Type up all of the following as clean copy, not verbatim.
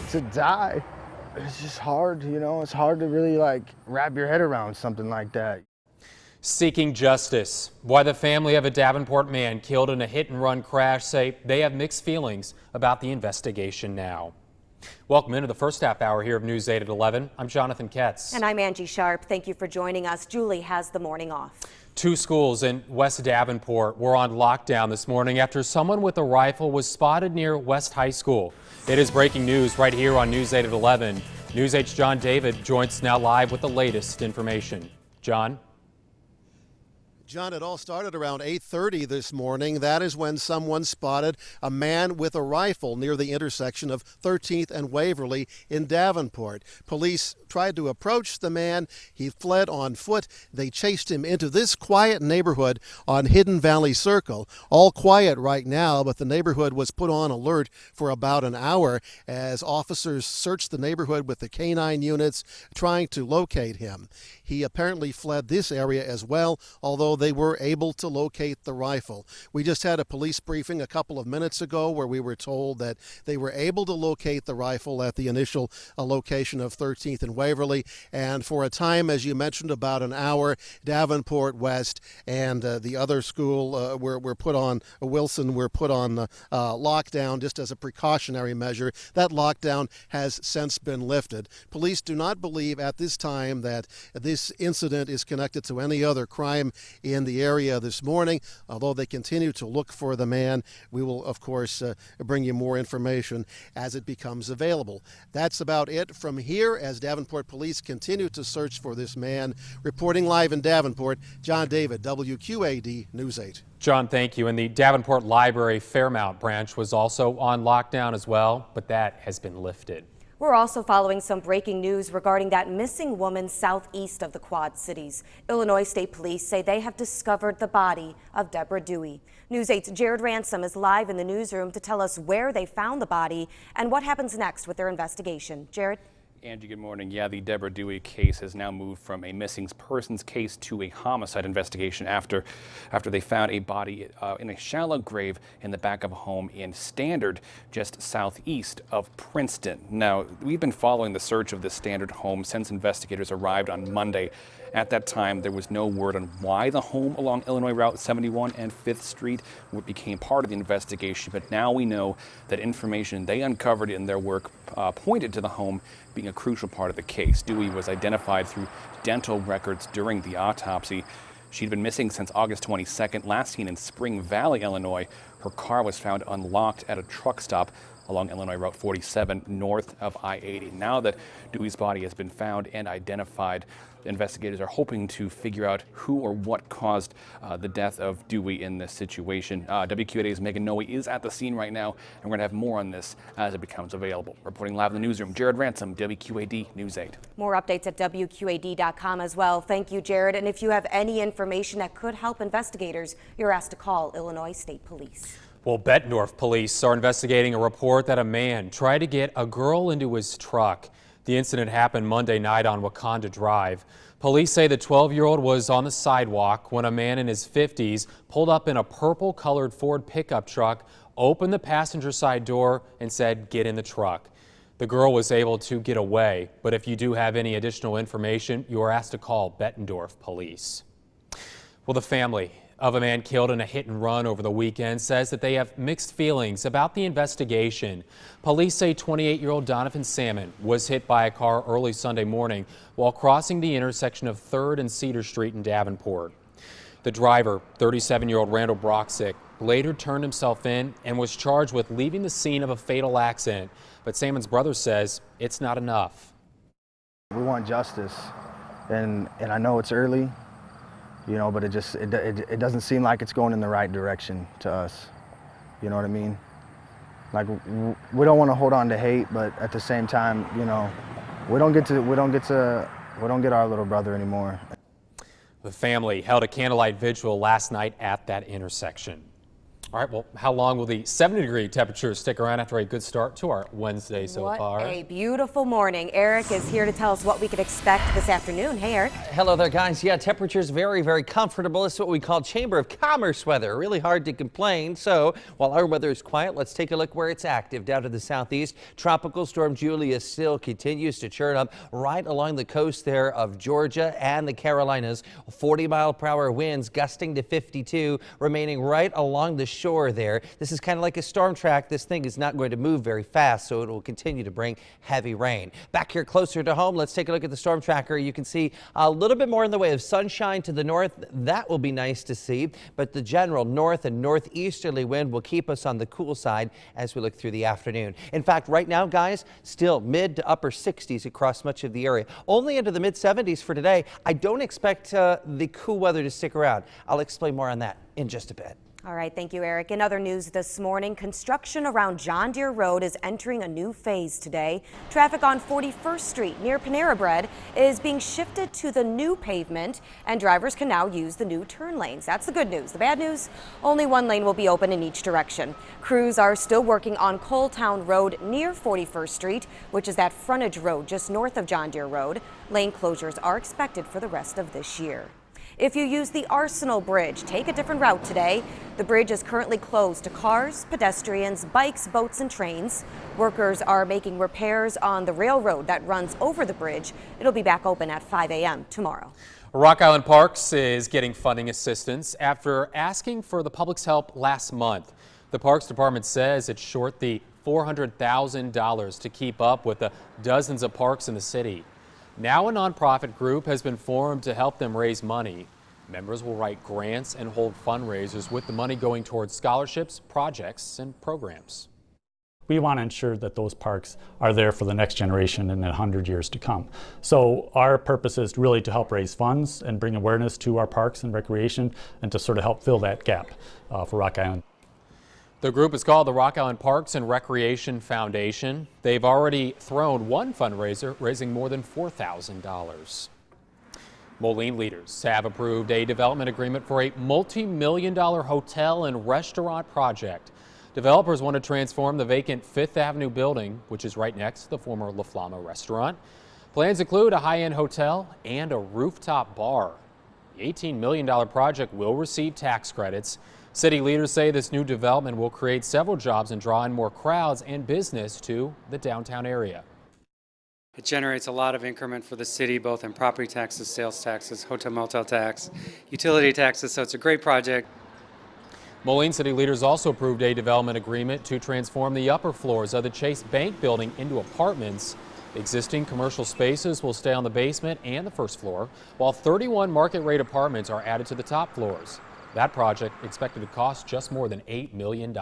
to die. It's just hard, you know, it's hard to really like wrap your head around something like that. Seeking justice. Why the family of a Davenport man killed in a hit-and-run crash say they have mixed feelings about the investigation now. Welcome into the first half hour here of News 8 at 11. I'm Jonathan Ketz. And I'm Angie Sharp. Thank you for joining us. Julie has the morning off. Two schools in West Davenport were on lockdown this morning after someone with a rifle was spotted near West High School. It is breaking news right here on News 8 at 11. News 8's John David joins us now live with the latest information. John? John, it all started around 8:30 this morning. That is when someone spotted a man with a rifle near the intersection of 13th and Waverly in Davenport. Police tried to approach the man. He fled on foot. They chased him into this quiet neighborhood on Hidden Valley Circle. All quiet right now, but the neighborhood was put on alert for about an hour as officers searched the neighborhood with the canine units trying to locate him. He apparently fled this area as well, although they were able to locate the rifle. We just had a police briefing a couple of minutes ago where we were told that they were able to locate the rifle at the initial location of 13th and Waverly. And for a time, as you mentioned, about an hour, Davenport West and the other school were put on, Wilson, were put on lockdown just as a precautionary measure. That lockdown has since been lifted. Police do not believe at this time that this incident is connected to any other crime in the area this morning, although they continue to look for the man. We will, of course, bring you more information as it becomes available. That's about it from here as Davenport police continue to search for this man. Reporting live in Davenport, John David, WQAD News 8. John, thank you. And the Davenport Library Fairmount branch was also on lockdown as well, but that has been lifted. We're also following some breaking news regarding that missing woman southeast of the Quad Cities. Illinois State Police say they have discovered the body of Deborah Dewey. News 8's Jared Ransom is live in the newsroom to tell us where they found the body and what happens next with their investigation. Jared? Angie, good morning. Yeah, the Deborah Dewey case has now moved from a missing persons case to a homicide investigation after they found a body in a shallow grave in the back of a home in Standard, just southeast of Princeton. Now, we've been following the search of this Standard home since investigators arrived on Monday. At that time, there was no word on why the home along Illinois Route 71 and 5th Street became part of the investigation, but now we know that information they uncovered in their work pointed to the home being a crucial part of the case. Dewey was identified through dental records during the autopsy. She'd been missing since August 22nd, last seen in Spring Valley, Illinois. Her car was found unlocked at a truck stop along Illinois Route 47 north of I-80. Now that Dewey's body has been found and identified, investigators are hoping to figure out who or what caused the death of Dewey in this situation. WQAD's Megan Noe is at the scene right now, and we're going to have more on this as it becomes available. Reporting live in the newsroom, Jared Ransom, WQAD News 8. More updates at WQAD.com as well. Thank you, Jared. And if you have any information that could help investigators, you're asked to call Illinois State Police. Well, Bettendorf police are investigating a report that a man tried to get a girl into his truck. The incident happened Monday night on Wakanda Drive. Police say the 12-year-old was on the sidewalk when a man in his 50s pulled up in a purple-colored Ford pickup truck, opened the passenger side door, and said, "Get in the truck." The girl was able to get away, but if you do have any additional information, you are asked to call Bettendorf police. Well, the family of a man killed in a hit and run over the weekend says that they have mixed feelings about the investigation. Police say 28-year-old Donovan Salmon was hit by a car early Sunday morning while crossing the intersection of 3rd and Cedar Street in Davenport. The driver, 37-year-old Randall Broxick, later turned himself in and was charged with leaving the scene of a fatal accident. But Salmon's brother says it's not enough. We want justice, and I know it's early, you know, but it doesn't seem like it's going in the right direction to us. You know what I mean? Like, we don't want to hold on to hate, but at the same time, you know, we don't get our little brother anymore. The family held a candlelight vigil last night at that intersection. All right, well, how long will the 70-degree temperatures stick around after a good start to our Wednesday so far? What a beautiful morning. Eric is here to tell us what we can expect this afternoon. Hey, Eric. Hello there, guys. Yeah, temperatures very, very comfortable. It's what we call Chamber of Commerce weather. Really hard to complain. So while our weather is quiet, let's take a look where it's active. Down to the southeast, Tropical Storm Julia still continues to churn up right along the coast there of Georgia and the Carolinas. 40-mile-per-hour winds gusting to 52, remaining right along the shore there. This is kind of like a storm track. This thing is not going to move very fast, so it will continue to bring heavy rain. Back here closer to home, let's take a look at the storm tracker. You can see a little bit more in the way of sunshine to the north. That will be nice to see, but the general north and northeasterly wind will keep us on the cool side as we look through the afternoon. In fact, right now, guys, still mid to upper 60s across much of the area. Only into the mid 70s for today. I don't expect the cool weather to stick around. I'll explain more on that in just a bit. All right, thank you, Eric. In other news this morning, construction around John Deere Road is entering a new phase today. Traffic on 41st Street near Panera Bread is being shifted to the new pavement, and drivers can now use the new turn lanes. That's the good news. The bad news, only one lane will be open in each direction. Crews are still working on Coal Town Road near 41st Street, which is that frontage road just north of John Deere Road. Lane closures are expected for the rest of this year. If you use the Arsenal Bridge, take a different route today. The bridge is currently closed to cars, pedestrians, bikes, boats, and trains. Workers are making repairs on the railroad that runs over the bridge. It'll be back open at 5 a.m. tomorrow. Rock Island Parks is getting funding assistance after asking for the public's help last month. The Parks Department says it's short the $400,000 to keep up with the dozens of parks in the city. Now a nonprofit group has been formed to help them raise money. Members will write grants and hold fundraisers with the money going towards scholarships, projects, and programs. We want to ensure that those parks are there for the next generation and 100 years to come. So our purpose is really to help raise funds and bring awareness to our parks and recreation and to sort of help fill that gap for Rock Island. The group is called the Rock Island Parks and Recreation Foundation. They've already thrown one fundraiser, raising more than $4,000. Moline leaders have approved a development agreement for a multi-million-dollar hotel and restaurant project. Developers want to transform the vacant Fifth Avenue building, which is right next to the former La Flama restaurant. Plans include a high-end hotel and a rooftop bar. The $18 million project will receive tax credits. City leaders say this new development will create several jobs and draw in more crowds and business to the downtown area. It generates a lot of increment for the city, both in property taxes, sales taxes, hotel motel tax, utility taxes, so it's a great project. Moline City leaders also approved a development agreement to transform the upper floors of the Chase Bank building into apartments. Existing commercial spaces will stay on the basement and the first floor, while 31 market rate apartments are added to the top floors. That project expected to cost just more than $8 million.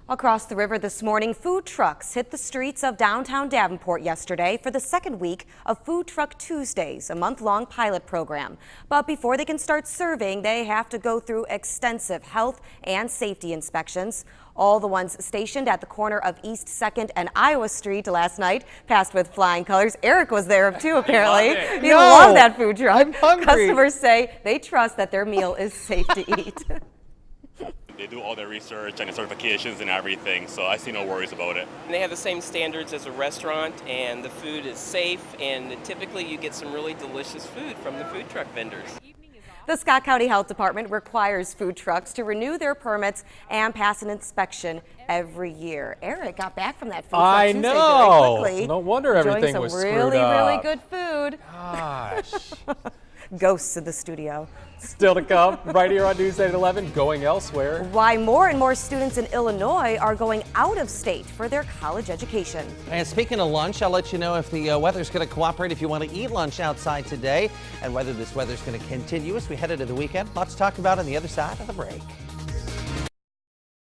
Across the river this morning, food trucks hit the streets of downtown Davenport yesterday for the second week of Food Truck Tuesdays, a month-long pilot program. But before they can start serving, they have to go through extensive health and safety inspections. All the ones stationed at the corner of East 2nd and Iowa Street last night passed with flying colors. Eric was there too, apparently. You love that food truck. I'm hungry. Customers say they trust that their meal is safe to eat. They do all their research and the certifications and everything, so I see no worries about it. They have the same standards as a restaurant, and the food is safe, and typically you get some really delicious food from the food truck vendors. The Scott County Health Department requires food trucks to renew their permits and pass an inspection every year. Eric got back from that food truck Tuesday very quickly. No wonder everything was screwed up. Really good food. Gosh. Ghosts in the studio. Still to come right here on Newsday at 11, going elsewhere. Why more and more students in Illinois are going out of state for their college education. And speaking of lunch, I'll let you know if the weather's going to cooperate if you want to eat lunch outside today and whether this weather's going to continue as we head into the weekend. Lots to talk about on the other side of the break.